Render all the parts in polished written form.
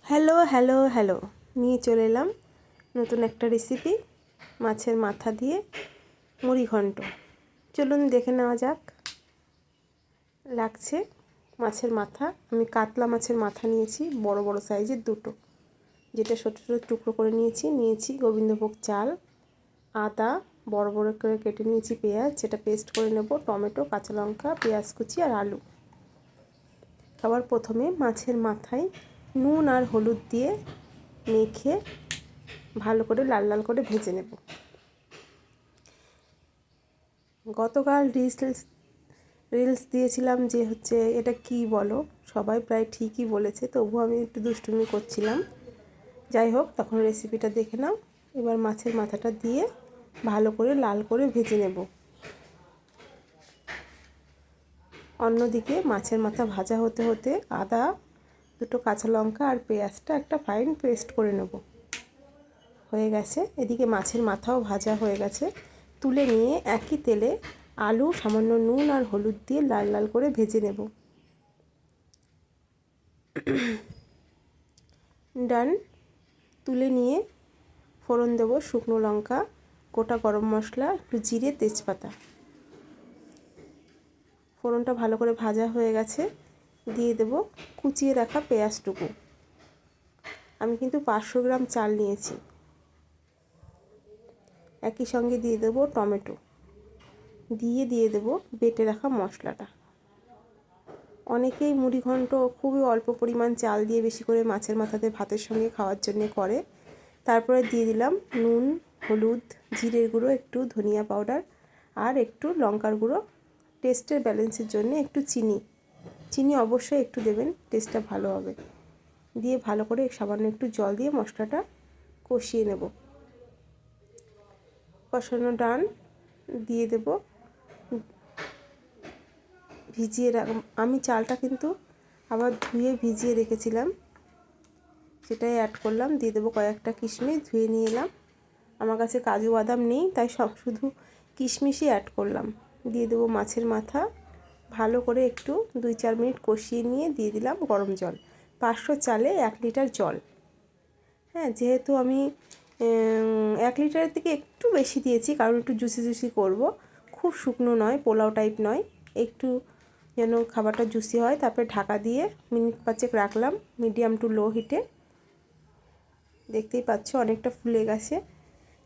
Hello hello hello নিয়ে চলে এলাম নতুন একটা রেসিপি, মাছের মাথা দিয়ে মুড়ি ঘন্ট। চলুন দেখে নেওয়া যাক। লাগছে মাছের মাথা। আমি কাতলা মাছের মাথা নিয়েছি, বড় বড় সাইজের দুটো, যেটা ছোটো ছোটো টুকরো করে নিয়েছি গোবিন্দভোগ চাল, আদা বড় বড় করে কেটে নিয়েছি, পেঁয়াজ যেটা পেস্ট করে নেব, টমেটো, কাঁচা লঙ্কা, পেঁয়াজ কুচি আর আলু। আবার প্রথমে মাছের মাথায় নুন আর হলুদ দিয়ে মেখে ভালো করে লাল লাল করে ভেজে নেব। গতকাল রিলস দিয়েছিলাম যে এটা কি বলো, সবাই প্রায় ঠিকই বলেছে, তবুও আমি একটু দুষ্টুমি করছিলাম। যাই হোক, তখন রেসিপিটা দেখে নাও। এবার মাছের মাথাটা দিয়ে ভালো করে লাল করে ভেজে নেব। অন্যদিকে মাছের মাথা ভাজা হতে হতে আদা, দুটো কাঁচা লঙ্কা আর পেঁয়াজটা একটা ফাইন পেস্ট করে নেব। হয়ে গেছে। এদিকে মাছের মাথাও ভাজা হয়ে গেছে। তুলে নিয়ে একই তেলে আলু সামান্য নুন আর হলুদ দিয়ে লাল লাল করে ভেজে নেব। ডান। তুলে নিয়ে ফোড়ন দেব শুকনো লঙ্কা, গোটা গরম মশলা, একটু জিরে, তেজপাতা। ফোড়নটা ভালো করে ভাজা হয়ে গেছে। দিয়ে দেব কুচিয়ে রাখা পেঁয়াজটুকু। আমি কিন্তু 500 গ্রাম চাল নিয়েছি। একই সঙ্গে দিয়ে দেব টমেটো, দিয়ে দেব বেটে রাখা মশলাটা। অনেকেই মুড়ি ঘন্ট খুবই অল্প পরিমাণ চাল দিয়ে বেশি করে মাছের মাথাতে ভাতের সঙ্গে খাওয়ার জন্য করে। তারপরে দিয়ে দিলাম নুন, হলুদ, জিরের গুঁড়ো, একটু ধনিয়া পাউডার আর একটু লঙ্কার গুঁড়ো। টেস্টের ব্যালেন্সের জন্য একটু চিনি অবশ্যই একটু দেবেন, টেস্টটা ভালো হবে। দিয়ে ভালো করে সামান্য একটু জল দিয়ে মশলাটা কষিয়ে নেব। কষানো ডান। দিয়ে দেব আমি চালটা কিন্তু আবার ধুয়ে ভিজিয়ে রেখেছিলাম, সেটাই অ্যাড করলাম। দিয়ে দেবো কয়েকটা কিশমিশ, ধুয়ে নিয়ে এলাম। আমার কাছে কাজু বাদাম নেই, তাই শুধু কিশমিশই অ্যাড করলাম। দিয়ে দেবো মাছের মাথা। ভালো করে একটু 2-4 মিনিট কষিয়ে নিয়ে দিয়ে দিলাম গরম জল। 500 চালে 1 লিটার জল। হ্যাঁ, যেহেতু আমি 1 লিটারের থেকে একটু বেশি দিয়েছি, কারণ একটু জুসি করব। খুব শুকনো নয়, পোলাও টাইপ নয়, একটু যেন খাবারটা জুসি হয়। তারপরে ঢাকা দিয়ে মিনিট 5 রাখলাম মিডিয়াম টু লো হিটে। দেখতেই পাচ্ছ অনেকটা ফুলে গেছে।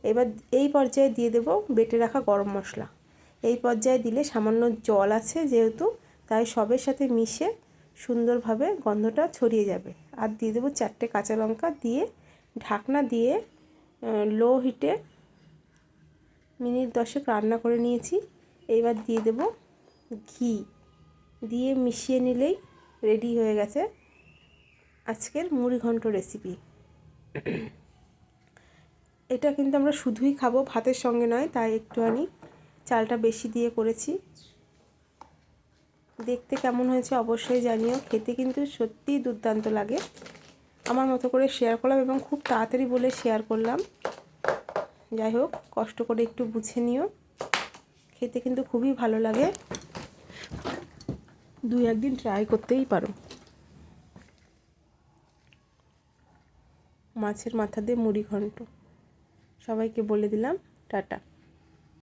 এবার এই পর্যায়ে দিয়ে দেব বেটে রাখা গরম মশলা। এই পর্যায়ে দিলে সামান্য জল আছে যেহেতু, তাই সবের সাথে মিশে সুন্দরভাবে গন্ধটা ছড়িয়ে যাবে। আর দিয়ে দেবো 4টে কাঁচা লঙ্কা, দিয়ে ঢাকনা দিয়ে লো হিটে মিনিট 10 রান্না করে নিয়েছি। এইবার দিয়ে দেব ঘি, দিয়ে মিশিয়ে নিলেই রেডি হয়ে গেছে আজকের মুড়ি ঘন্ট রেসিপি। এটা কিন্তু আমরা শুধুই খাবো, ভাতের সঙ্গে নয়, তাই একটুখানি চালটা বেশি দিয়ে করেছি। দেখতে কেমন হয়েছে অবশ্যই জানিও। খেতে কিন্তু সত্যিই দুর্দান্ত লাগে। আমার মতো করে শেয়ার করলাম এবং খুব তাড়াতাড়ি বলে শেয়ার করলাম। যাই হোক, কষ্ট করে একটু বুঝে নিও। খেতে কিন্তু খুবই ভালো লাগে। 2-1 দিন ট্রাই করতেই পারো। মাছের মাথা দিয়ে মুড়ি ঘন্ট। সবাইকে বলে দিলাম টাটা।